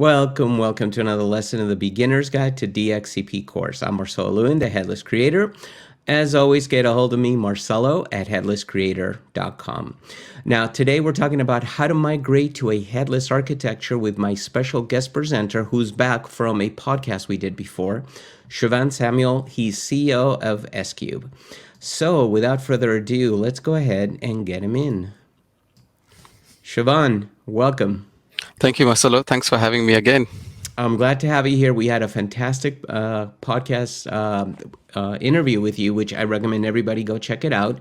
Welcome to another lesson in the Beginner's Guide to DXCP course. I'm Marcelo Lewin, the Headless Creator. As always, get a hold of me, Marcelo, at headlesscreator.com. Now, today we're talking about how to migrate to a headless architecture with my special guest presenter, who's back from a podcast we did before, Siobhan Samuel. He's CEO of S-Cube. So, without further ado, let's go ahead and get him in. Siobhan, welcome. Thank you, Marcelo. Thanks for having me again. I'm glad to have you here. We had a fantastic podcast interview with you, which I recommend everybody go check it out.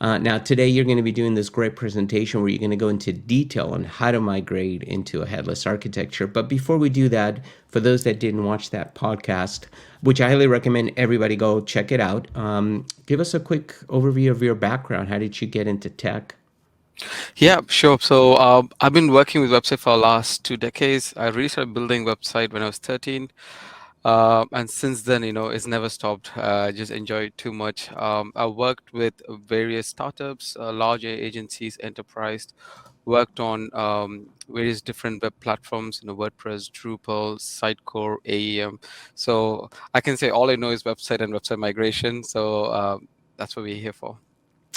Now, today you're going to be doing this great presentation where you're going to go into detail on how to migrate into a headless architecture. But before we do that, for those that didn't watch that podcast, which I highly recommend everybody go check it out, give us a quick overview of your background. How did you get into tech? Yeah, sure. So I've been working with website for the last 2 decades. I really started building website when I was 13. And since then, it's never stopped. I just enjoy it too much. I worked with various startups, large agencies, enterprise, worked on various different web platforms, WordPress, Drupal, Sitecore, AEM. So I can say all I know is website and website migration. So that's what we're here for.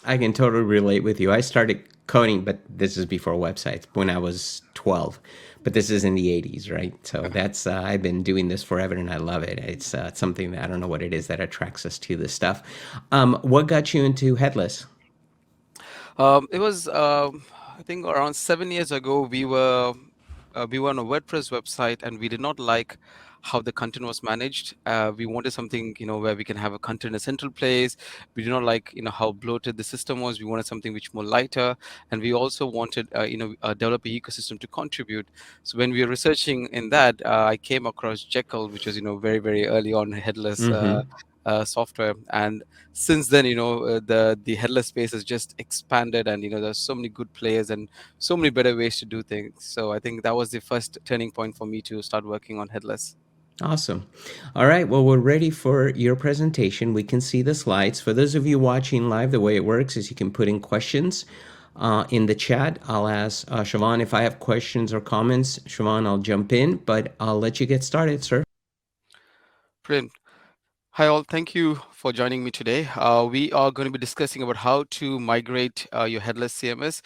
I can totally relate with you. I started coding, but this is before websites, when I was 12. But this is in the 80s, right? So that's I've been doing this forever, and I love it. It's something that I don't know what it is that attracts us to this stuff. What got you into headless? It was, I think, around 7 years ago. We were on a WordPress website, and we did not like how the content was managed. We wanted something, where we can have a content in a central place. We did not like, how bloated the system was. We wanted something which more lighter, and we also wanted, a developer ecosystem to contribute. So when we were researching in that, I came across Jekyll, which was, very, very early on headless. Software, and since then, the headless space has just expanded, and there's so many good players and so many better ways to do things. So I think that was the first turning point for me to start working on headless. Awesome. All right. Well, we're ready for your presentation. We can see the slides. For those of you watching live, the way it works is you can put in questions in the chat. I'll ask Siobhan if I have questions or comments. Siobhan, I'll jump in, but I'll let you get started, sir. Brilliant. Hi all, thank you for joining me today. We are going to be discussing about how to migrate your headless CMS.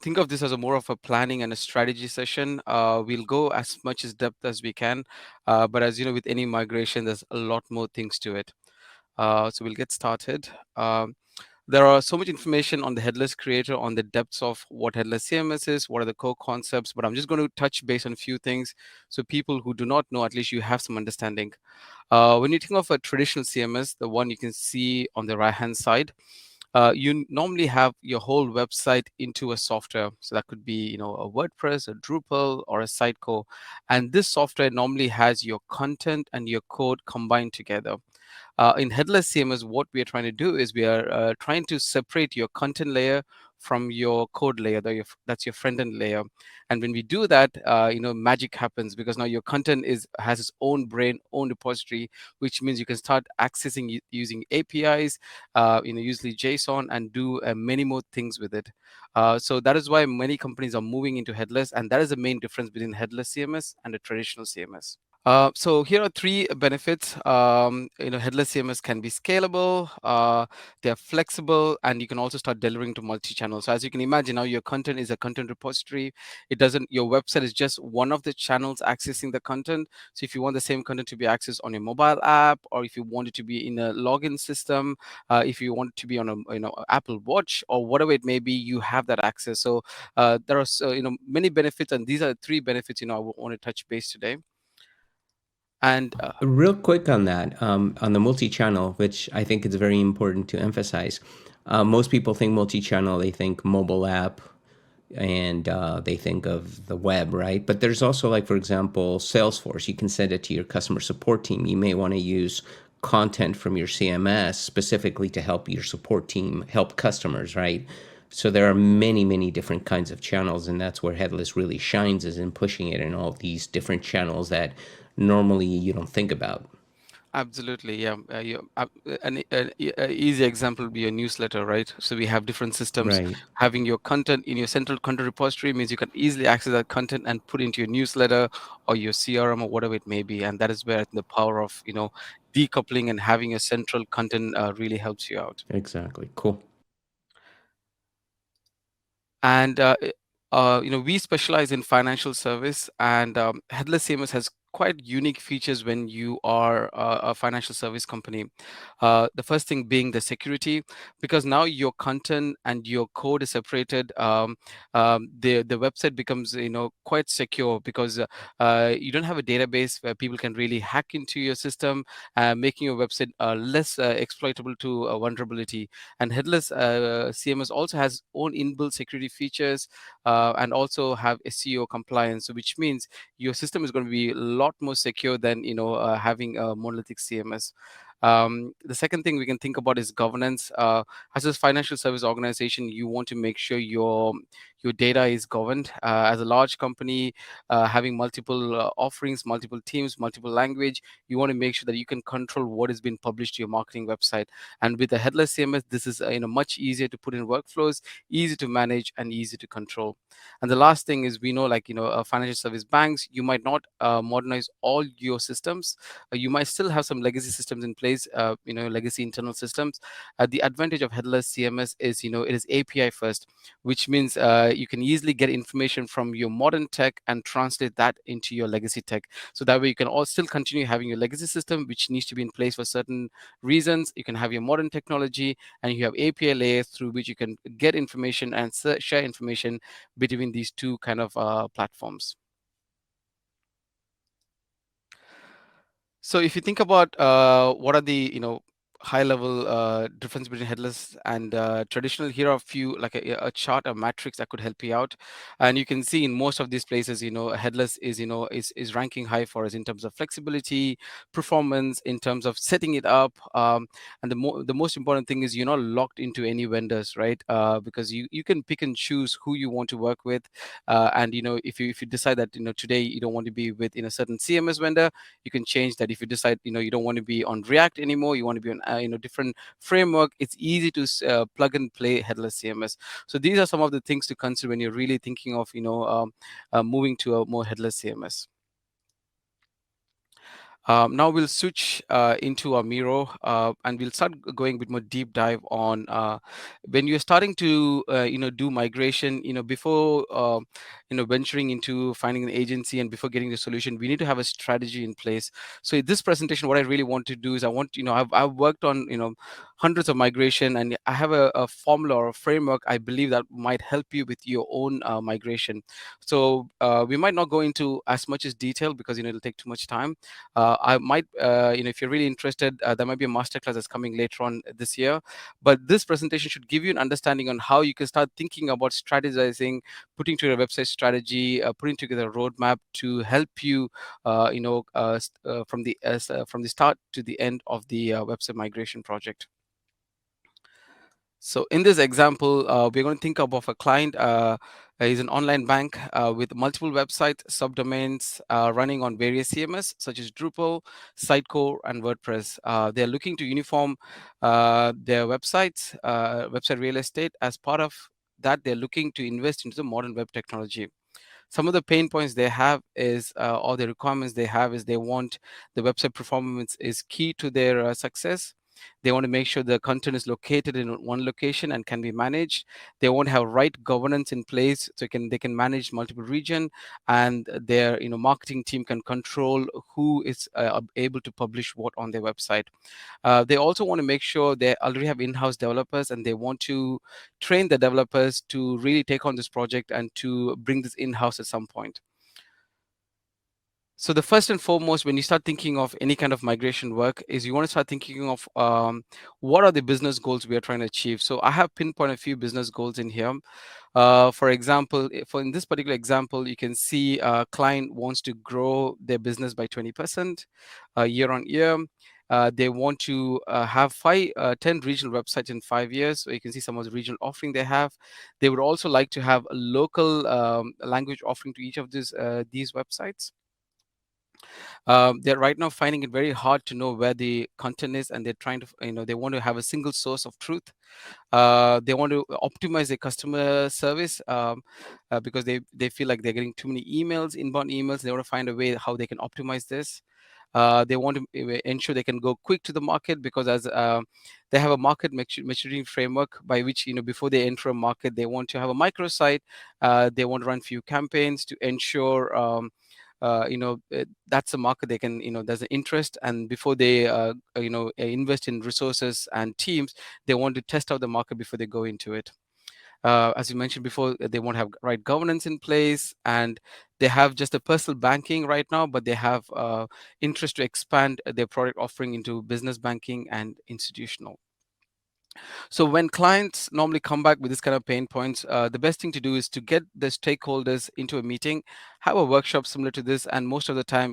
Think of this as more of a planning and a strategy session. We'll go as much as depth as we can, but as you know, with any migration, there's a lot more things to it. So we'll get started. There are so much information on the Headless Creator on the depths of what Headless CMS is, what are the core concepts, but I'm just going to touch base on a few things so people who do not know, at least you have some understanding. When you think of a traditional CMS, the one you can see on the right-hand side, you normally have your whole website into a software. So that could be, a WordPress, a Drupal, or a Sitecore. And this software normally has your content and your code combined together. In Headless CMS, what we are trying to do is we are trying to separate your content layer from your code layer. That's your front-end layer. And when we do that, magic happens, because now your content has its own brain, own repository, which means you can start accessing using APIs, usually JSON, and do many more things with it. So that is why many companies are moving into headless, and that is the main difference between headless CMS and a traditional CMS. So here are three benefits. Headless CMS can be scalable, they're flexible, and you can also start delivering to multi-channel. So as you can imagine, now your content is a content repository. Your website is just one of the channels accessing the content. So if you want the same content to be accessed on your mobile app, or if you want it to be in a login system, if you want it to be on a Apple Watch, or whatever it may be, you have that access. So there are many benefits, and these are three benefits I want to touch base today. And real quick on that, on the multi-channel, which I think is very important to emphasize. Most people think multi-channel, they think mobile app, and they think of the web, right? But there's also, like, for example, Salesforce. You can send it to your customer support team. You may want to use content from your CMS specifically to help your support team help customers, right? So there are many, many different kinds of channels, and that's where Headless really shines, is in pushing it in all these different channels that normally you don't think about. Absolutely, yeah. An easy example would be a newsletter, right? So we have different systems. Right. Having your content in your central content repository means you can easily access that content and put into your newsletter or your CRM or whatever it may be. And that is where I think the power of decoupling and having a central content really helps you out. Exactly. Cool. And we specialize in financial service, and Headless CMS has quite unique features when you are a financial service company. The first thing being the security, because now your content and your code is separated. The website becomes quite secure, because you don't have a database where people can really hack into your system, making your website less exploitable to vulnerability. And Headless CMS also has own inbuilt security features, and also have SEO compliance, so which means your system is going to be a lot more secure than having a monolithic CMS. The second thing we can think about is governance. As a financial service organization, you want to make sure your data is governed. As a large company, having multiple offerings, multiple teams, multiple language, you want to make sure that you can control what is being published to your marketing website. And with the Headless CMS, this is much easier to put in workflows, easy to manage, and easy to control. And the last thing is, we know, like, financial service banks, you might not modernize all your systems. You might still have some legacy systems in place, legacy internal systems. The advantage of Headless CMS is, it is API first, which means you can easily get information from your modern tech and translate that into your legacy tech. So that way you can all still continue having your legacy system, which needs to be in place for certain reasons. You can have your modern technology, and you have API layers through which you can get information and share information between these two kind of platforms. So if you think about what are the high level difference between headless and traditional, here are a few, like a chart, a matrix that could help you out. And you can see in most of these places, headless is is ranking high for us in terms of flexibility, performance, in terms of setting it up. And the most important thing is you're not locked into any vendors, right? Because you can pick and choose who you want to work with. And if you decide that today you don't want to be with in a certain CMS vendor, you can change that. If you decide you don't want to be on React anymore, you want to be on different framework, it's easy to plug and play Headless CMS. So these are some of the things to consider when you're really thinking of moving to a more headless CMS. Now we'll switch into our Miro, and we'll start going a bit more deep dive on when you're starting to do migration. Before venturing into finding an agency and before getting the solution, we need to have a strategy in place. So in this presentation, what I really want to do is, I want I've worked on hundreds of migration, and I have a formula or a framework I believe that might help you with your own migration. So we might not go into as much as detail, because it'll take too much time. I might, if you're really interested, there might be a masterclass that's coming later on this year. But this presentation should give you an understanding on how you can start thinking about strategizing, putting together a website strategy, putting together a roadmap to help you, from the start to the end of the website migration project. So in this example, we're going to think of a client. Is an online bank with multiple websites, subdomains running on various CMS such as Drupal, Sitecore, and WordPress. They're looking to uniform their website real estate. As part of that, they're looking to invest into the modern web technology. Some of the pain points they have is, or the requirements they have is, they want the website performance is key to their success. They want to make sure the content is located in one location and can be managed. They want to have right governance in place, so they can manage multiple region, and their marketing team can control who is able to publish what on their website. They also want to make sure they already have in-house developers, and they want to train the developers to really take on this project and to bring this in-house at some point. So the first and foremost, when you start thinking of any kind of migration work, is you want to start thinking of what are the business goals we are trying to achieve. So I have pinpointed a few business goals in here. For example, in this particular example, you can see a client wants to grow their business by 20% year on year. They want to have 10 regional websites in 5 years. So you can see some of the regional offering they have. They would also like to have a local language offering to each of these websites. They're right now finding it very hard to know where the content is, and they're trying to, they want to have a single source of truth. They want to optimize their customer service, because they feel like they're getting too many emails, inbound emails. They want to find a way how they can optimize this. They want to ensure they can go quick to the market, because as they have a market maturity framework by which, before they enter a market, they want to have a microsite. They want to run few campaigns to ensure, that's a market they can, there's an interest, and before they invest in resources and teams, they want to test out the market before they go into it. As you mentioned before, they won't have right governance in place, and they have just a personal banking right now, but they have interest to expand their product offering into business banking and institutional. So when clients normally come back with this kind of pain points, the best thing to do is to get the stakeholders into a meeting, have a workshop similar to this, and most of the time,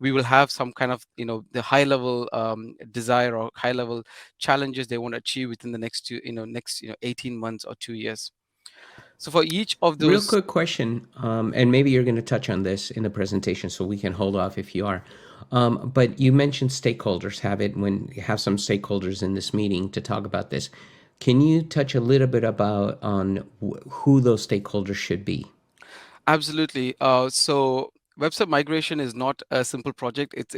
we will have some kind of, the high level desire or high level challenges they want to achieve within the next 18 months or 2 years. So for each of Real those. quick question, and maybe you're going to touch on this in the presentation, so we can hold off if you are. But you mentioned stakeholders have it when you have some stakeholders in this meeting to talk about this. Can you touch a little bit about on who those stakeholders should be? Absolutely. So website migration is not a simple project. It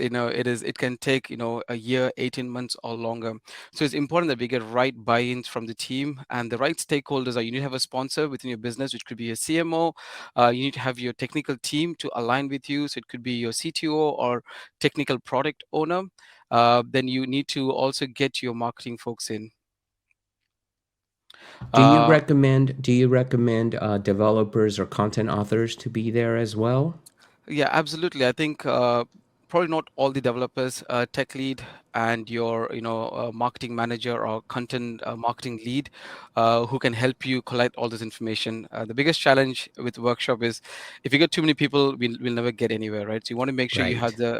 can take, a year, 18 months or longer. So it's important that we get right buy-ins from the team, and the right stakeholders are, you need to have a sponsor within your business, which could be a CMO. You need to have your technical team to align with you. So it could be your CTO or technical product owner. Then you need to also get your marketing folks in. Uh, Do you recommend developers or content authors to be there as well? Yeah, absolutely. I think probably not all the developers, tech lead, and your marketing manager or content marketing lead, who can help you collect all this information. The biggest challenge with workshop is if you get too many people, we'll never get anywhere, right? So you want to make sure Right.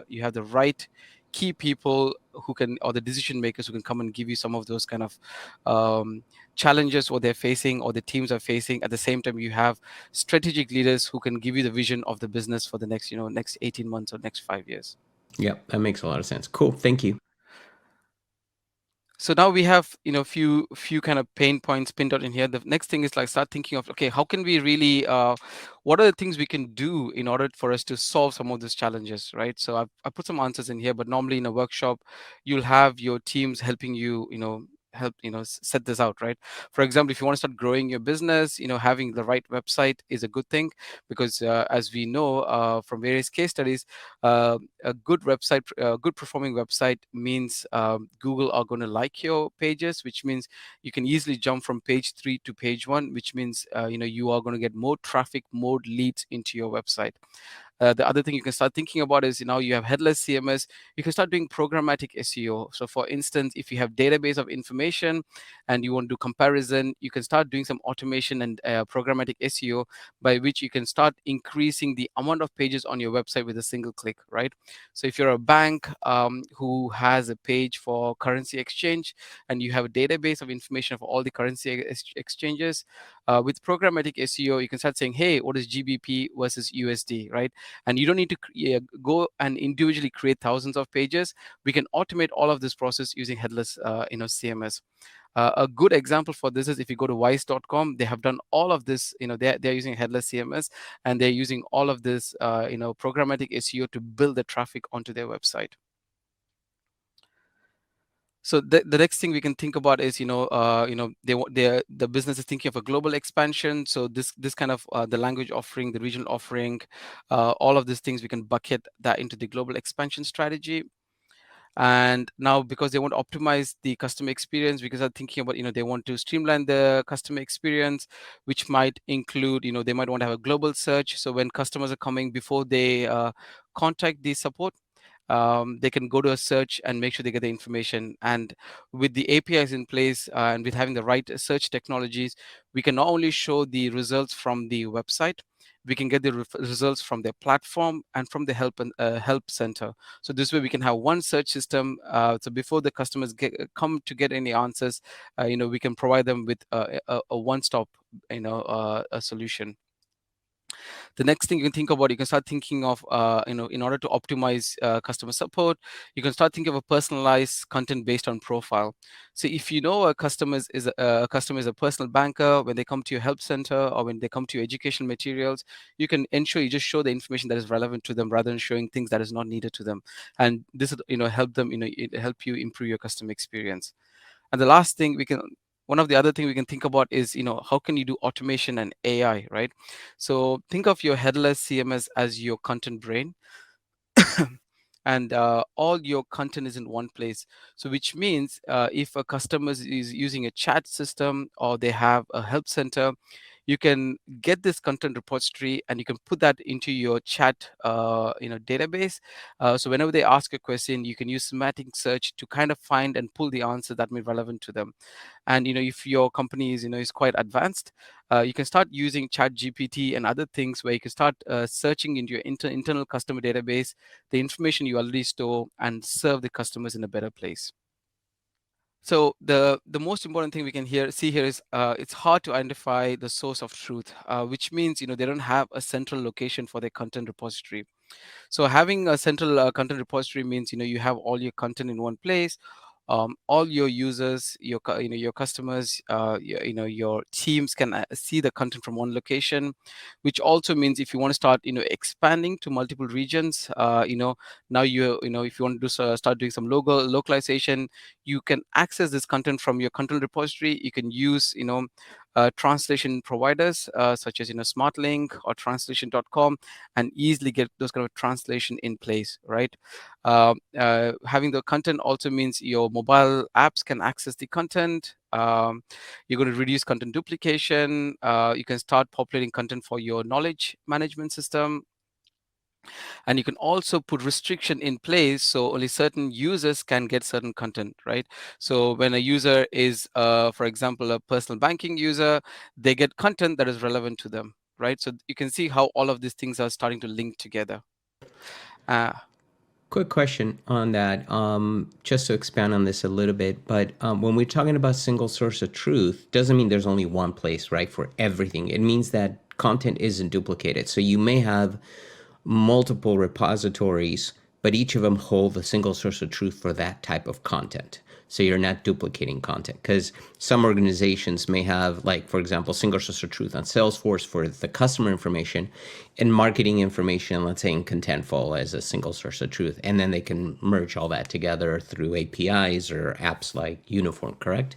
you have the right key people who can, or the decision makers who can come and give you some of those kind of um, challenges what they're facing or the teams are facing. At the same time, you have strategic leaders who can give you the vision of the business for the next 18 months or next 5 years. Yep, that makes a lot of sense. Cool. Thank you. So now we have few kind of pain points pinned out in here. The next thing is like start thinking of, okay, how can we really what are the things we can do in order for us to solve some of these challenges, right? So I put some answers in here, but normally in a workshop you'll have your teams helping you, help set this out, right? For example, if you want to start growing your business, having the right website is a good thing, because as we know from various case studies, a good website, a good performing website means Google are going to like your pages, which means you can easily jump from page 3 to page 1, which means you are going to get more traffic, more leads into your website. The other thing you can start thinking about is, now you have headless CMS, you can start doing programmatic SEO. So for instance, if you have database of information and you want to do comparison, you can start doing some automation and programmatic SEO, by which you can start increasing the amount of pages on your website with a single click, right? So if you're a bank who has a page for currency exchange, and you have a database of information for all the currency exchanges, with programmatic SEO, you can start saying, hey, what is GBP versus USD, right? And you don't need to go and individually create thousands of pages. We can automate all of this process using headless CMS. A good example for this is if you go to wise.com, they have done all of this, they're using headless CMS, and they're using all of this programmatic SEO to build the traffic onto their website. So the next thing we can think about is, the business is thinking of a global expansion. So this kind of the language offering, the regional offering, all of these things we can bucket that into the global expansion strategy. And now, because they want to optimize the customer experience, because they're thinking about, they want to streamline the customer experience, which might include, they might want to have a global search. So when customers are coming, before they contact the support, they can go to a search and make sure they get the information. And with the APIs in place, and with having the right search technologies, we can not only show the results from the website, we can get the results from their platform and from the help center. So this way we can have one search system. So before the customers come to get any answers, we can provide them with a one-stop, a solution. The next thing you can think about, you can start thinking of, in order to optimize customer support, you can start thinking of a personalized content based on profile. So if you know a customer is a personal banker, when they come to your help center or when they come to your educational materials, you can ensure you just show the information that is relevant to them rather than showing things that is not needed to them. And this would, help them, help you improve your customer experience. And the last thing we can one of the other thing we can think about is, how can you do automation and AI, right? So think of your headless CMS as your content brain, and all your content is in one place. So which means, if a customer is using a chat system or they have a help center, you can get this content repository and you can put that into your chat database. So whenever they ask a question, you can use semantic search to kind of find and pull the answer that may be relevant to them. And if your company is quite advanced, you can start using chat GPT and other things where you can start searching into your internal customer database the information you already store and serve the customers in a better place. So the most important thing we can see here is, it's hard to identify the source of truth, which means they don't have a central location for their content repository. So having a central content repository means you have all your content in one place. All your users, your customers, your teams can see the content from one location, which also means if you want to start expanding to multiple regions, now if you want to start doing some localization, you can access this content from your content repository. You can use translation providers such as SmartLink or translation.com and easily get those kind of translation in place, right? Having the content also means your mobile apps can access the content. You're going to reduce content duplication. You can start populating content for your knowledge management system, and you can also put restriction in place so only certain users can get certain content, right? So when a user is, for example, a personal banking user, they get content that is relevant to them, right? So you can see how all of these things are starting to link together. uh, Quick question on that, just to expand on this a little bit. But when we're talking about single source of truth, doesn't mean there's only one place, right, for everything. It means that content isn't duplicated. So you may have multiple repositories, but each of them hold a single source of truth for that type of content. So you're not duplicating content, because some organizations may have, like, for example, single source of truth on Salesforce for the customer information and marketing information, let's say in Contentful as a single source of truth. And then they can merge all that together through APIs or apps like Uniform, correct?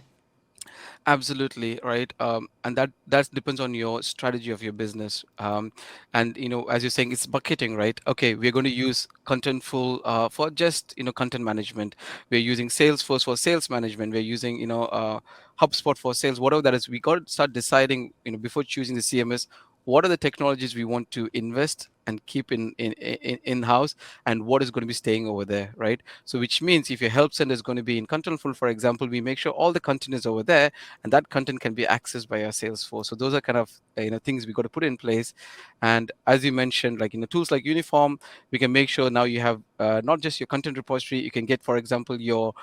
Absolutely, right. And that depends on your strategy of your business. And as you're saying, it's bucketing, right? Okay, we're going to use Contentful for just content management. We're using Salesforce for sales management. We're using HubSpot for sales. Whatever that is, we got to start deciding before choosing the CMS, what are the technologies we want to invest and keep in house, and what is going to be staying over there, right? So which means if your help center is going to be in Contentful, for example, we make sure all the content is over there, and that content can be accessed by our Salesforce. So those are kind of things we got to put in place. And as you mentioned, like tools like Uniform, we can make sure now you have not just your content repository. You can get, for example, your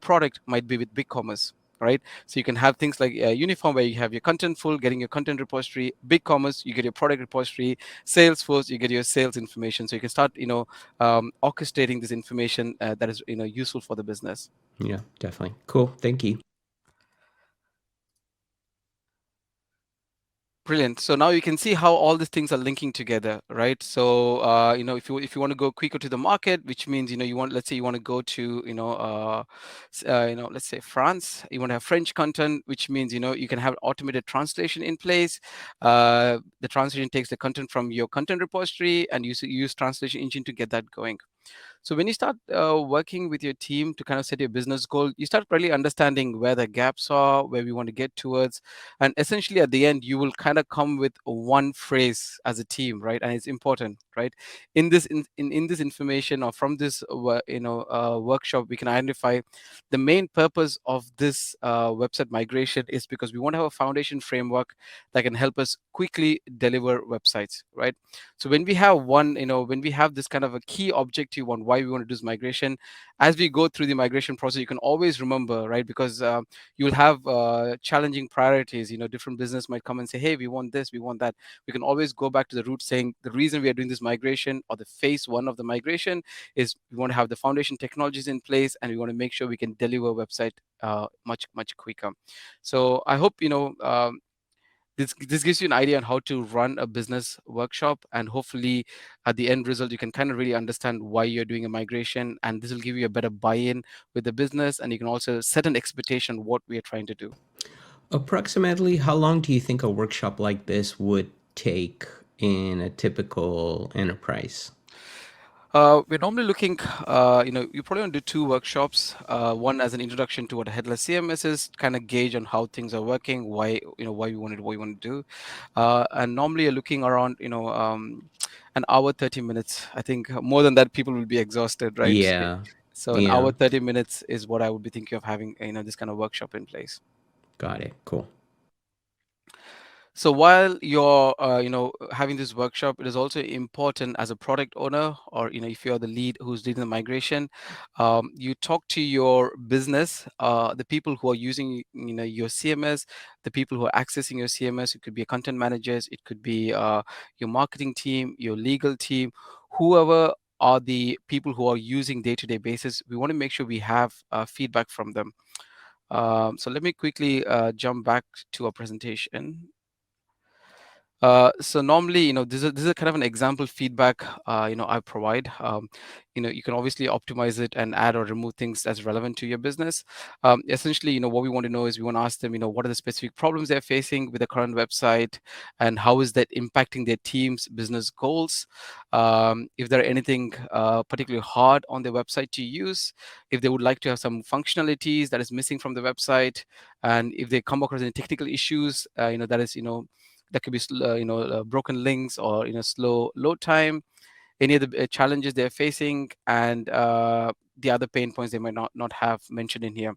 product might be with BigCommerce, right? So you can have things like Uniform, where you have your Contentful, getting your content repository. BigCommerce, you get your product repository. Salesforce, you get your sales information. So you can start orchestrating this information that is useful for the business. Yeah, definitely. Cool. Thank you. Brilliant. So now you can see how all these things are linking together, right? So if you want to go quicker to the market, which means let's say you want to go to let's say France, you want to have French content, which means you can have automated translation in place. The translation takes the content from your content repository, and you use translation engine to get that going. So when you start working with your team to kind of set your business goal, you start really understanding where the gaps are, where we want to get towards, and essentially at the end, you will kind of come with one phrase as a team, right? And it's important, right? In this information or from this workshop, we can identify the main purpose of this website migration is because we want to have a foundation framework that can help us quickly deliver websites, right? So when we have when we have this kind of a key objective on why we want to do this migration. As we go through the migration process, you can always remember, right? Because you'll have challenging priorities. Different business might come and say, hey, we want this, we want that. We can always go back to the root, saying the reason we are doing this migration, or the phase one of the migration, is we want to have the foundation technologies in place, and we want to make sure we can deliver a website much much quicker. So I hope this gives you an idea on how to run a business workshop, and hopefully at the end result you can kind of really understand why you're doing a migration, and this will give you a better buy-in with the business, and you can also set an expectation what we are trying to do. Approximately how long do you think a workshop like this would take in a typical enterprise? We're normally looking, you probably want to do two workshops. One as an introduction to what a headless CMS is, kind of gauge on how things are working, why we wanted what you want to do, and normally you're looking around, an hour 30 minutes. I think more than that, people will be exhausted, right? Yeah, So an yeah, hour 30 minutes is what I would be thinking of having, this kind of workshop in place. got it. Cool. So while you're, having this workshop, it is also important as a product owner, or if you're the lead who's leading the migration, you talk to your business, the people who are using, your CMS, the people who are accessing your CMS. It could be content managers, it could be your marketing team, your legal team, whoever are the people who are using day-to-day basis. We want to make sure we have feedback from them. So let me quickly jump back to our presentation. So normally, this is kind of an example feedback, I provide. You can obviously optimize it and add or remove things that's relevant to your business. Essentially, what we want to know is we want to ask them, what are the specific problems they're facing with the current website, and how is that impacting their team's business goals? If there are anything particularly hard on their website to use, if they would like to have some functionalities that is missing from the website, and if they come across any technical issues, that is, that could be broken links, or slow load time, any of the challenges they're facing, and the other pain points they might not have mentioned in here.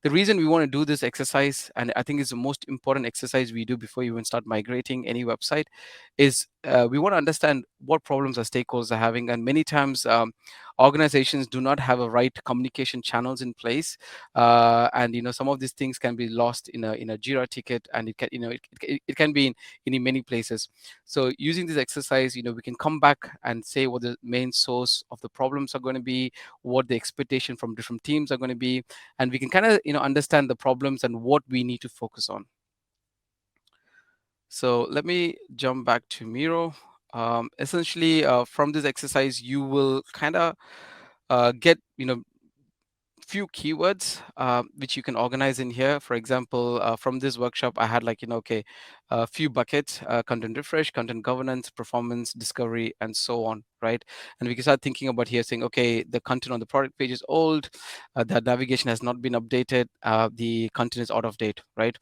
The reason we want to do this exercise, and I think it's the most important exercise we do before you even start migrating any website, is we want to understand what problems our stakeholders are having. And many times organizations do not have a right communication channels in place, and some of these things can be lost in a Jira ticket, and it can it can be in many places. So using this exercise, we can come back and say what the main source of the problems are going to be, what the expectation from different teams are going to be, and we can kind of understand the problems and what we need to focus on. So let me jump back to Miro. Essentially, from this exercise, you will kind of get few keywords which you can organize in here. For example, from this workshop, I had like, okay, a few buckets: content refresh, content governance, performance, discovery, and so on, right? And we can start thinking about here, saying, okay, the content on the product page is old, the navigation has not been updated, the content is out of date, right?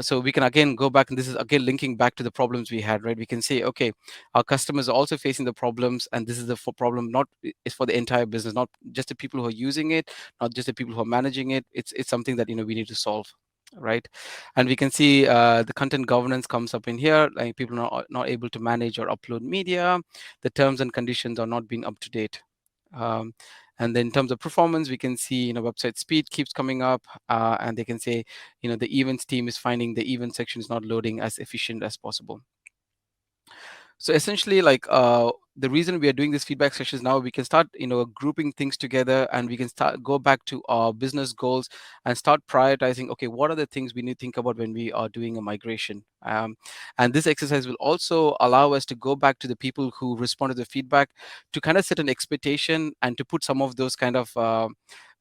So we can again go back, and this is again linking back to the problems we had, right? We can say, okay, our customers are also facing the problems, and this is the problem, not is for the entire business, not just the people who are using it, not just the people who are managing it. It's something that we need to solve, right? And we can see the content governance comes up in here, like people are not able to manage or upload media, the terms and conditions are not being up to date. um, and then in terms of performance, we can see website speed keeps coming up, and they can say the events team is finding the event section is not loading as efficient as possible. So essentially, like the reason we are doing this feedback sessions now, we can start grouping things together, and we can start go back to our business goals and start prioritizing. Okay, what are the things we need to think about when we are doing a migration? And this exercise will also allow us to go back to the people who respond to the feedback, to kind of set an expectation and to put some of those kind of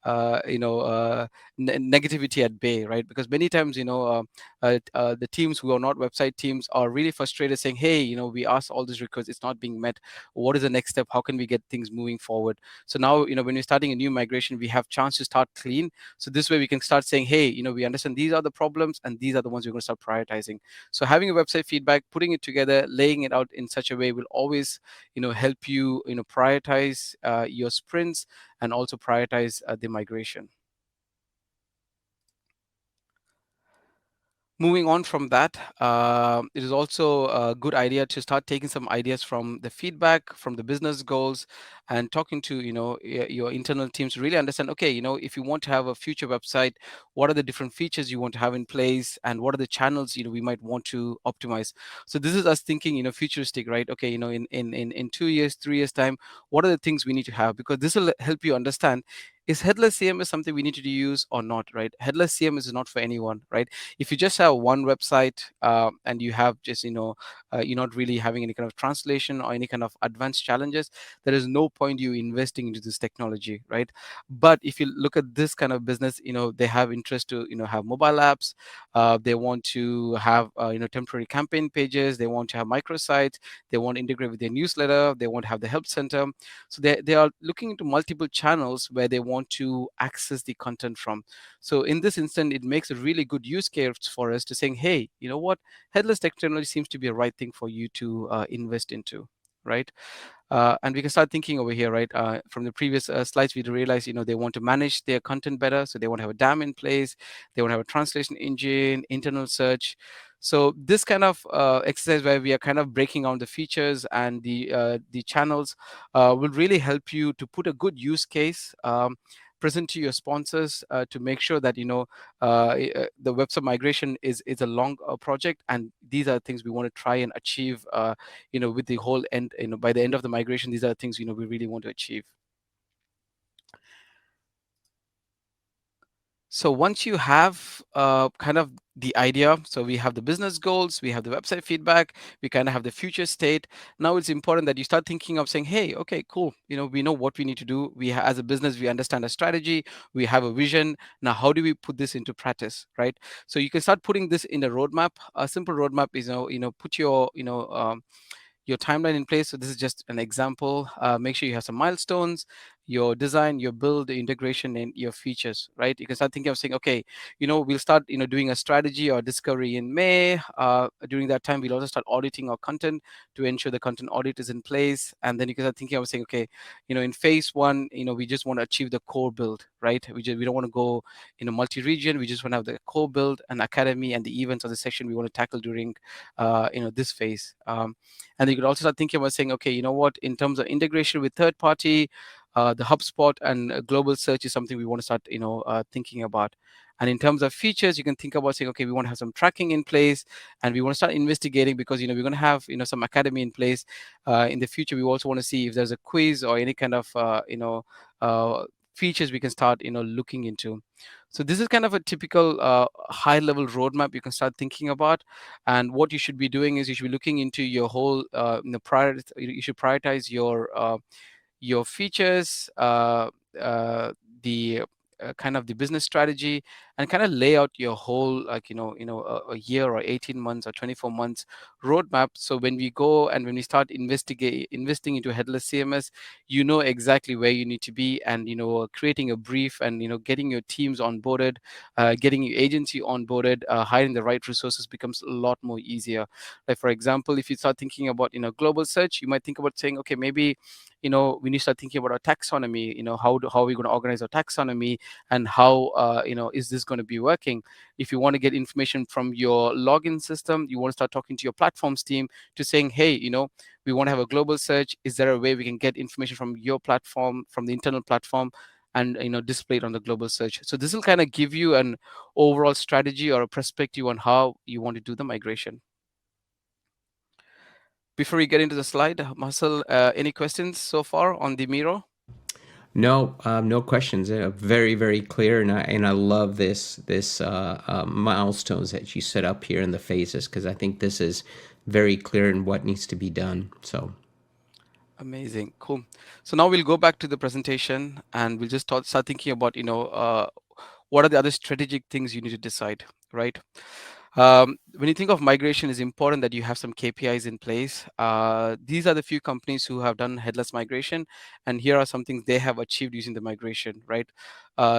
uh, you know uh, negativity at bay, right? Because many times the teams who are not website teams are really frustrated, saying, hey, we asked all these requests, it's not being met. What is the next step? How can we get things moving forward? So now, when we're starting a new migration, we have chance to start clean. So this way we can start saying, hey, we understand these are the problems, and these are the ones we're going to start prioritizing. So having a website feedback, putting it together, laying it out in such a way will always help you prioritize your sprints, and also prioritize the migration. Moving on from that, it is also a good idea to start taking some ideas from the feedback, from the business goals, and talking to your internal teams to really understand. Okay, if you want to have a future website, what are the different features you want to have in place, and what are the channels we might want to optimize. So this is us thinking futuristic, right? Okay, in 2 years, 3 years time, what are the things we need to have, because this will help you understand, is headless CMS something we need to use or not, right? Headless CMS is not for anyone, right? If you just have one website, and you have just you're not really having any kind of translation or any kind of advanced challenges, there is no point you investing into this technology, right? But if you look at this kind of business, they have interest to have mobile apps, they want to have temporary campaign pages, they want to have microsites, they want to integrate with their newsletter, they want to have the help center. So they are looking into multiple channels where they want to access the content from. So in this instant, it makes a really good use case for us to saying, hey, you know what, headless technology seems to be a right thing for you to invest into, right? And we can start thinking over here, right? From the previous slides, we realized, they want to manage their content better. So they want to have a dam in place. They want to have a translation engine, internal search. So this kind of exercise where we are kind of breaking down the features and the channels will really help you to put a good use case, present to your sponsors, to make sure that the website migration is a long project, and these are things we want to try and achieve, with the whole end, by the end of the migration, these are things we really want to achieve. So once you have kind of the idea, so we have the business goals, we have the website feedback, we kind of have the future state. Now it's important that you start thinking of saying, hey, okay, cool, we know what we need to do. As a business, we understand a strategy, we have a vision. Now how do we put this into practice, right? So you can start putting this in a roadmap. A simple roadmap is put your timeline in place. So this is just an example. Make sure you have some milestones, your design, your build, the integration, and your features, right? You can start thinking of saying, okay, we'll start, doing a strategy or discovery in May. During that time, we'll also start auditing our content to ensure the content audit is in place. And then you can start thinking of saying, okay, in phase one, we just want to achieve the core build, right? We don't want to go, multi-region. We just want to have the core build and academy and the events of the section we want to tackle during, this phase. And you could also start thinking about saying, okay, you know what, in terms of integration with third party, the HubSpot and global search is something we want to start, thinking about. And in terms of features, you can think about saying, okay, we want to have some tracking in place, and we want to start investigating, because we're going to have some academy in place. In the future, we also want to see if there's a quiz or any kind of uh, features we can start looking into. So this is kind of a typical high level roadmap you can start thinking about. And what you should be doing is you should be looking into your whole you should prioritize your features, the kind of the business strategy, and kind of lay out your whole, like a year or 18 months or 24 months roadmap. So when we go and when we start investing into headless CMS, you know exactly where you need to be, and creating a brief, and getting your teams onboarded, getting your agency onboarded, hiring the right resources becomes a lot more easier. Like for example, if you start thinking about global search, you might think about saying, okay, maybe we need to start thinking about our taxonomy. How are we going to organize our taxonomy, and how is this going to be working? If you want to get information from your login system, you want to start talking to your platforms team to saying, hey, we want to have a global search. Is there a way we can get information from your platform, from the internal platform, and display it on the global search? So this will kind of give you an overall strategy or a perspective on how you want to do the migration. Before we get into the slide, Marcel, any questions so far on the Miro? No, no questions. Very, very clear, and I love this milestones that you set up here in the phases, because I think this is very clear in what needs to be done. So Amazing, cool. So now we'll go back to the presentation, and we'll just start thinking about what are the other strategic things you need to decide, right? when you think of migration, it's important that you have some KPIs in place. These are the few companies who have done headless migration, and here are some things they have achieved using the migration, right?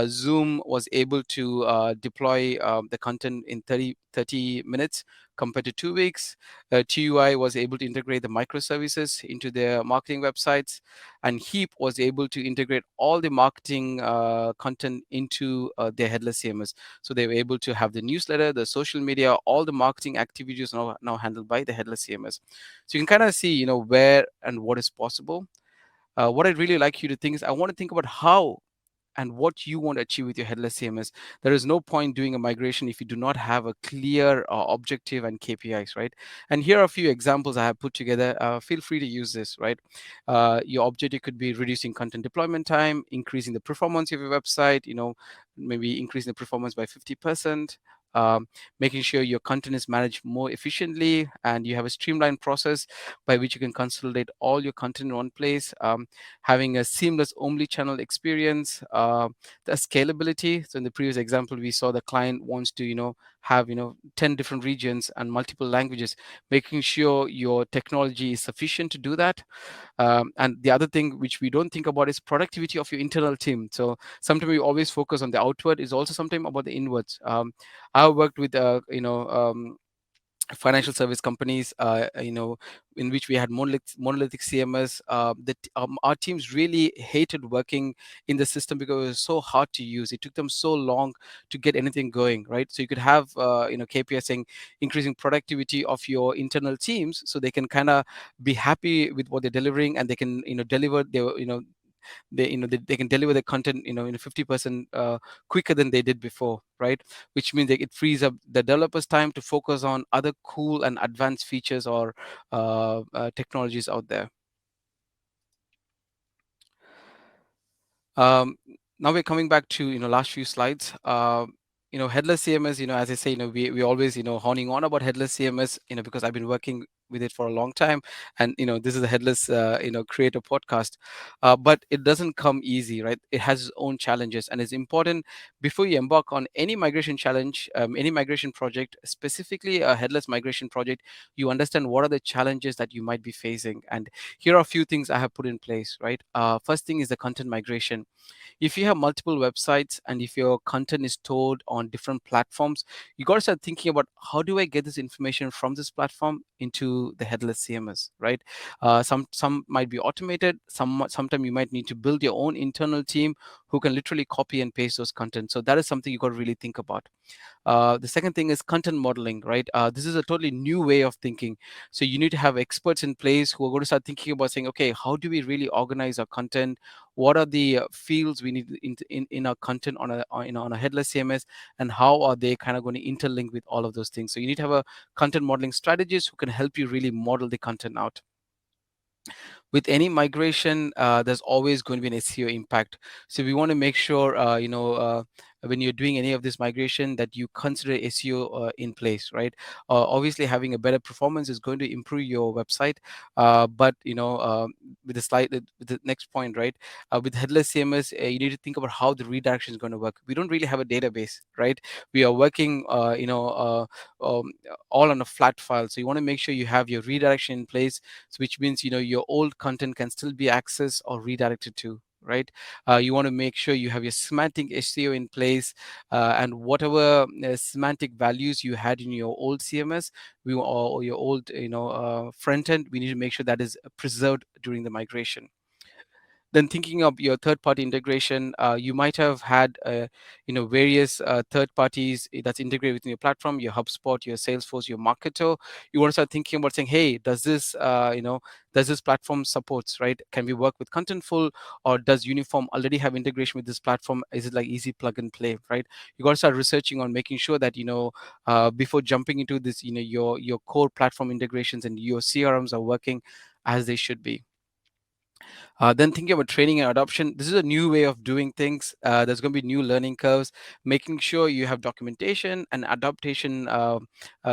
Zoom was able to deploy the content in 30 minutes compared to 2 weeks. TUI was able to integrate the microservices into their marketing websites, and Heap was able to integrate all the marketing content into their headless CMS. So they were able to have the newsletter, the social media, all the marketing activities now handled by the headless CMS. So you can kind of see, where and what is possible. What I'd really like you to think is, I want to think about how and what you want to achieve with your headless CMS. There is no point doing a migration if you do not have a clear objective and KPIs, right? And here are a few examples I have put together. Feel free to use this, right? Your objective could be reducing content deployment time, increasing the performance of your website, maybe increasing the performance by 50%. Making sure your content is managed more efficiently and you have a streamlined process by which you can consolidate all your content in one place. Having a seamless omni-channel experience, the scalability. So in the previous example, we saw the client wants to, have 10 different regions and multiple languages, making sure your technology is sufficient to do that. And the other thing which we don't think about is productivity of your internal team. So sometimes we always focus on the outward, is also sometimes about the inwards. I worked with financial service companies, in which we had monolithic CMS. Our teams really hated working in the system because it was so hard to use. It took them so long to get anything going, right? So you could have, KPI saying increasing productivity of your internal teams, so they can kind of be happy with what they're delivering, and they can, deliver their, they can deliver the content, in 50% quicker than they did before, right? Which means that it frees up the developers time to focus on other cool and advanced features or technologies out there. um, Now we're coming back to, last few slides. Headless CMS, as I say, we always, honing on about headless CMS, because I've been working with it for a long time, and this is a headless creator podcast. But it doesn't come easy, right? It has its own challenges, and it's important, before you embark on any migration challenge, any migration project, specifically a headless migration project, you understand what are the challenges that you might be facing. And here are a few things I have put in place, right? First thing is the content migration. If you have multiple websites and if your content is stored on different platforms, you got to start thinking about, how do I get this information from this platform into the headless CMS, right? Some might be automated. Sometimes you might need to build your own internal team who can literally copy and paste those content. So that is something you got to really think about. The second thing is content modeling, right? This is a totally new way of thinking. So you need to have experts in place who are going to start thinking about saying, okay, how do we really organize our content? What are the fields we need in our content on a headless CMS, and how are they kind of going to interlink with all of those things? So you need to have a content modeling strategist who can help you really model the content out. With any migration, there's always going to be an SEO impact. So we want to make sure, when you're doing any of this migration, that you consider SEO in place, right? Obviously, having a better performance is going to improve your website. But with the next point, right? With headless CMS, you need to think about how the redirection is going to work. We don't really have a database, right? We are working, um, all on a flat file. So you want to make sure you have your redirection in place, so which means, your old content can still be accessed or redirected to, right? You want to make sure you have your semantic SEO in place, and whatever semantic values you had in your old CMS, or your old, front end, we need to make sure that is preserved during the migration. Then thinking of your third party integration, you might have had various third parties that's integrated within your platform, your HubSpot, your Salesforce, your Marketo. You want to start thinking about saying, hey, does this platform supports, right? Can we work with Contentful, or does Uniform already have integration with this platform? Is it like easy plug and play, right? You got to start researching on making sure that, before jumping into this, your core platform integrations and your CRMs are working as they should be. Then thinking about training and adoption, this is a new way of doing things. There's going to be new learning curves, making sure you have documentation and adaptation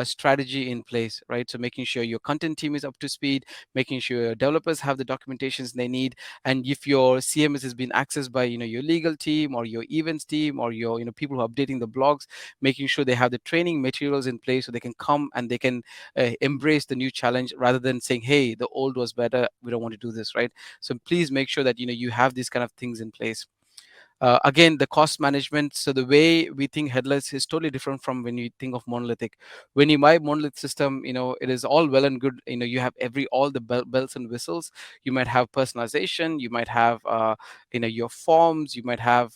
strategy in place, right? So making sure your content team is up to speed, making sure your developers have the documentations they need, and if your CMS has been accessed by your legal team or your events team or your people who are updating the blogs, making sure they have the training materials in place so they can come and they can embrace the new challenge rather than saying, hey, the old was better, we don't want to do this, right? So please make sure that you have these kind of things in place. Again, the cost management. So the way we think headless is totally different from when you think of monolithic. When you buy monolith system, it is all well and good. You have all the bells and whistles. You might have personalization. You might have your forms. You might have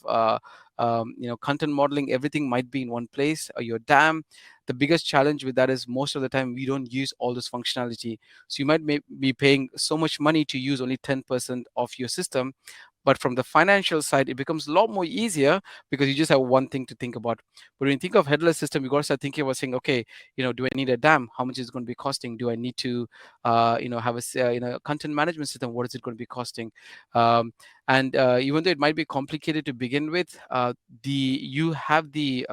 content modeling. Everything might be in one place. Or your DAM. The biggest challenge with that is most of the time we don't use all this functionality. So you might be paying so much money to use only 10% of your system, but from the financial side, it becomes a lot more easier because you just have one thing to think about. But when you think of headless system, you got to start thinking about saying, okay, do I need a dam? How much is it going to be costing? Do I need to, have a content management system? What is it going to be costing? Um, and even though it might be complicated to begin with, you have the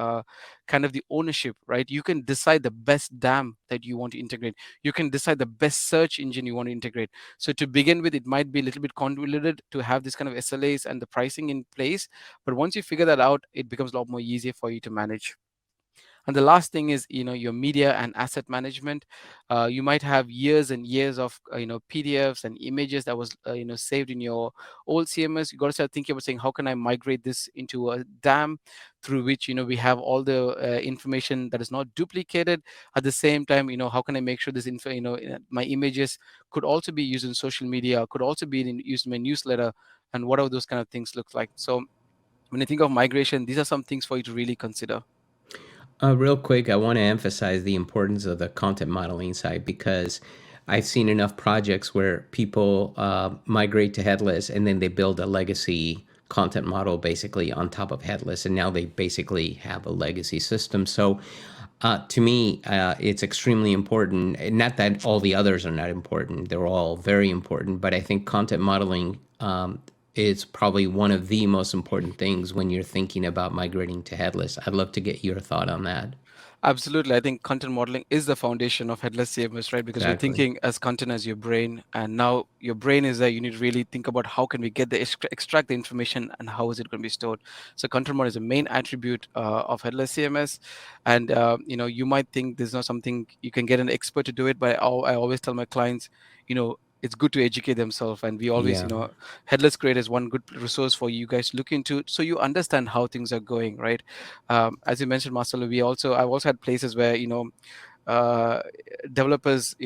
kind of the ownership, right? You can decide the best dam that you want to integrate. You can decide the best search engine you want to integrate. So to begin with, it might be a little bit convoluted to have this kind of SLAs and the pricing in place. But once you figure that out, it becomes a lot more easier for you to manage. And the last thing is, your media and asset management. You might have years and years of, PDFs and images that was, saved in your old CMS. You got to start thinking about saying, how can I migrate this into a DAM through which, we have all the information that is not duplicated. At the same time, how can I make sure this info, my images could also be used in social media, could also be used in my newsletter, and what are those kind of things look like. So when you think of migration, these are some things for you to really consider. Real quick, I want to emphasize the importance of the content modeling side because I've seen enough projects where people migrate to headless and then they build a legacy content model basically on top of headless, and now they basically have a legacy system. So, to me, it's extremely important. And not that all the others are not important; they're all very important. But I think content modeling is probably one of the most important things when you're thinking about migrating to headless. I'd love to get your thought on that. Absolutely. I think content modeling is the foundation of headless CMS, right? Because you're Exactly. thinking as content as your brain, and now your brain is there. You need to really think about how can we get the extract the information and how is it going to be stored. So content model is a main attribute of headless CMS, and you might think there's not something you can get an expert to do it, but I always tell my clients, it's good to educate themselves, and we always, Yeah. Headless Creator is one good resource for you guys to look into, so you understand how things are going, right? As you mentioned, Marcelo, I've also had places where uh, developers,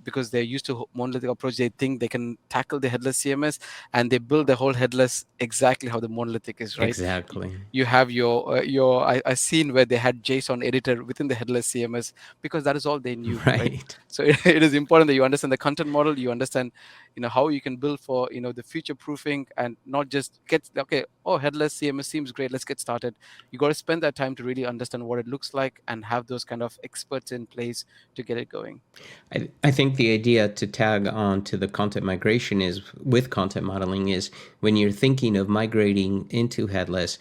because they're used to monolithic approach, they think they can tackle the headless CMS, and they build the whole headless exactly how the monolithic is, right? Exactly. You have your I seen where they had JSON editor within the headless CMS because that is all they knew, right? Right. So it is important that you understand the content model, you understand, how you can build for, the future proofing, and not just get, okay, oh, headless CMS seems great, let's get started. You got to spend that time to really understand what it looks like and have those kind of experts in place to get it going. I think the idea to tag on to the content migration is with content modeling is when you're thinking of migrating into headless,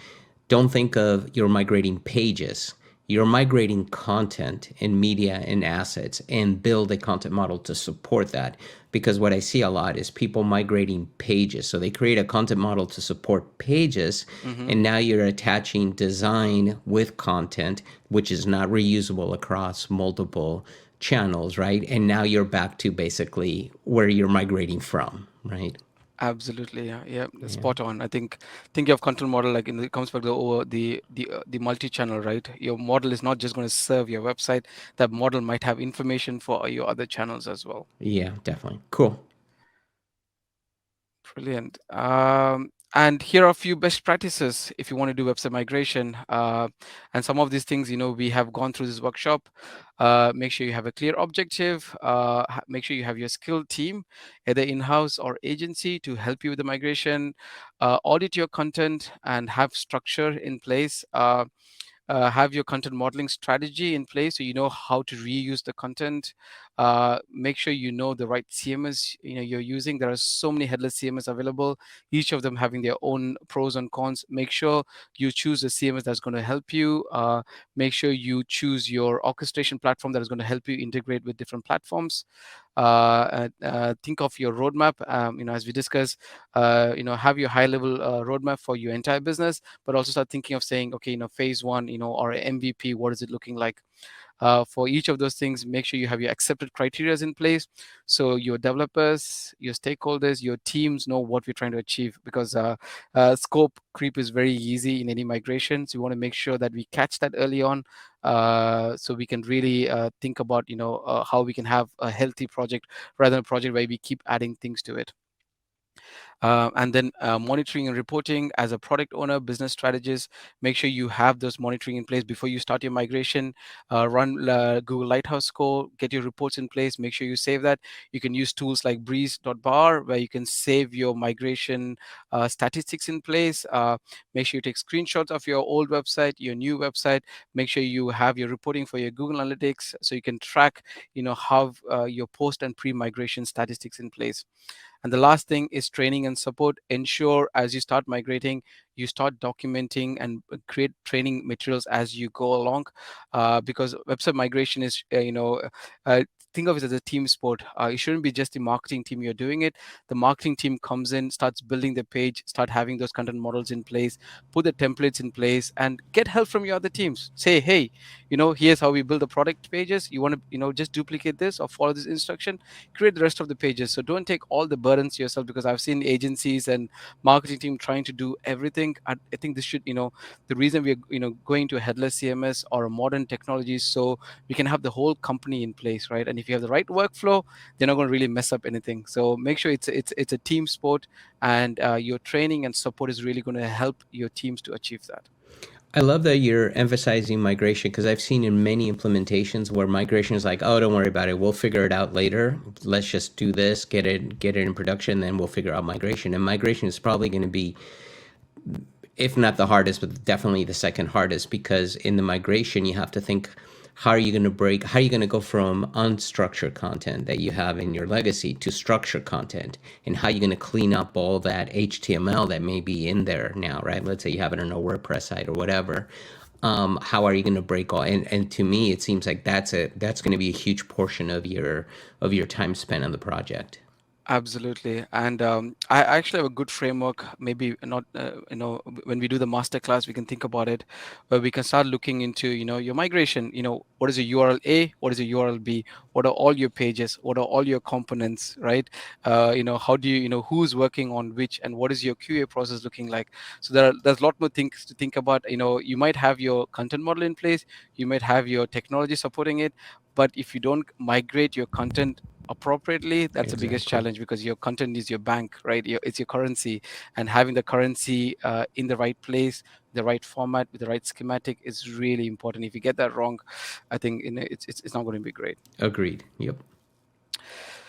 don't think of you're migrating pages. You're migrating content and media and assets and build a content model to support that. Because what I see a lot is people migrating pages. So they create a content model to support pages, Hmm. and now you're attaching design with content, which is not reusable across multiple channels, right? And now you're back to basically where you're migrating from, right? Absolutely, yeah, yeah, that's Yeah. spot on. I think thinking of control model, like it comes back to the multi-channel, right? Your model is not just going to serve your website. That model might have information for your other channels as well. Yeah, definitely. Cool. Brilliant. And here are a few best practices if you want to do website migration. And some of these things, we have gone through this workshop. Make sure you have a clear objective. Make sure you have your skilled team, either in-house or agency, to help you with the migration. Audit your content and have structure in place. Have your content modeling strategy in place so you know how to reuse the content. Make sure you know the right CMS you're using. There are so many headless CMS available, each of them having their own pros and cons. Make sure you choose a CMS that's going to help you. Make sure you choose your orchestration platform that is going to help you integrate with different platforms. Think of your roadmap. As we discussed, have your high level roadmap for your entire business, but also start thinking of saying, okay, phase one, or MVP, what is it looking like? For each of those things, make sure you have your accepted criteria in place, so your developers, your stakeholders, your teams know what we're trying to achieve, because scope creep is very easy in any migration. So we want to make sure that we catch that early on, so we can really think about how we can have a healthy project rather than a project where we keep adding things to it. And then monitoring and reporting. As a product owner, business strategist, make sure you have those monitoring in place before you start your migration. Run Google Lighthouse score, get your reports in place, make sure you save that. You can use tools like breeze.bar, where you can save your migration statistics in place. Make sure you take screenshots of your old website, your new website. Make sure you have your reporting for your Google Analytics, so you can track how your post and pre-migration statistics in place. And the last thing is training and support. Ensure as you start migrating, you start documenting and create training materials as you go along, because website migration is, think of it as a team sport. It shouldn't be just the marketing team you're doing it. The marketing team comes in, starts building the page, start having those content models in place, put the templates in place, and get help from your other teams. Say, hey, here's how we build the product pages. You want to, just duplicate this or follow this instruction, create the rest of the pages. So don't take all the burdens yourself, because I've seen agencies and marketing team trying to do everything. I think this should, the reason we're, going to a headless CMS or a modern technology, so we can have the whole company in place, right? And if you have the right workflow, they're not going to really mess up anything. So make sure it's a team sport, and your training and support is really going to help your teams to achieve that. I love that you're emphasizing migration, because I've seen in many implementations where migration is like, oh, don't worry about it. We'll figure it out later. Let's just do this, get it in production, then we'll figure out migration. And migration is probably going to be, if not the hardest, but definitely the second hardest, because in the migration, you have to think, how are you going to go from unstructured content that you have in your legacy to structured content? And how are you going to clean up all that HTML that may be in there now, right? Let's say you have it on a WordPress site or whatever. How are you going to break all? And to me, it seems like that's going to be a huge portion of your time spent on the project. Absolutely. And I actually have a good framework. Maybe not, when we do the master class, we can think about it, where we can start looking into, your migration. What is your URL A? What is your URL B? What are all your pages? What are all your components, right? How do who's working on which, and what is your QA process looking like? So there's a lot more things to think about. You might have your content model in place, you might have your technology supporting it, but if you don't migrate your content appropriately, that's the biggest Exactly. challenge, because your content is your bank, right? It's your currency, and having the currency in the right place, the right format, with the right schematic is really important. If you get that wrong, I think it's not going to be great. Agreed. Yep.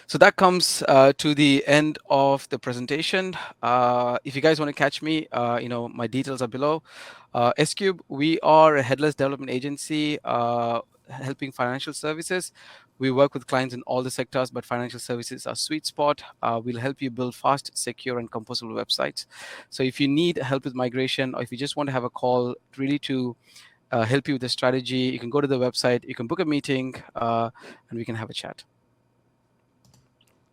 So that comes to the end of the presentation. If you guys want to catch me, my details are below. SCube, we are a headless development agency helping financial services. We work with clients in all the sectors, but financial services are sweet spot. We'll help you build fast, secure, and composable websites. So if you need help with migration, or if you just want to have a call really to help you with the strategy, you can go to the website, you can book a meeting, and we can have a chat.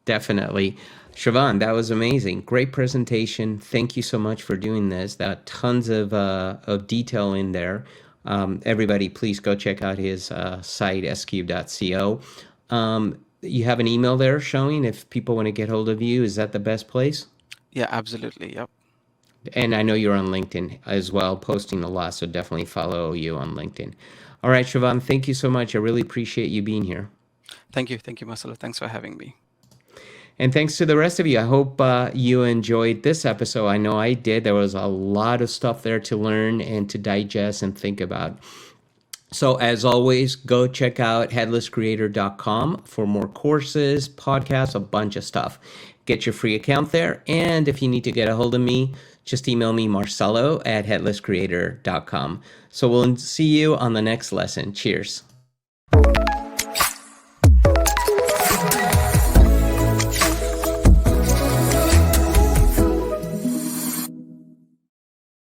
Definitely. Siobhan, that was amazing. Great presentation. Thank you so much for doing this. That tons of detail in there. Everybody, please go check out his site, scube.co. You have an email there showing if people want to get hold of you. Is that the best place? Yeah, absolutely. Yep. And I know you're on LinkedIn as well, posting a lot, so definitely follow you on LinkedIn. All right, Siobhan, thank you so much. I really appreciate you being here. Thank you, Marcelo. Thanks for having me. And thanks to the rest of you. I hope you enjoyed this episode. I know I did. There was a lot of stuff there to learn and to digest and think about. So as always, go check out headlesscreator.com for more courses, podcasts, a bunch of stuff. Get your free account there. And if you need to get a hold of me, just email me, Marcelo at headlesscreator.com. So we'll see you on the next lesson. Cheers.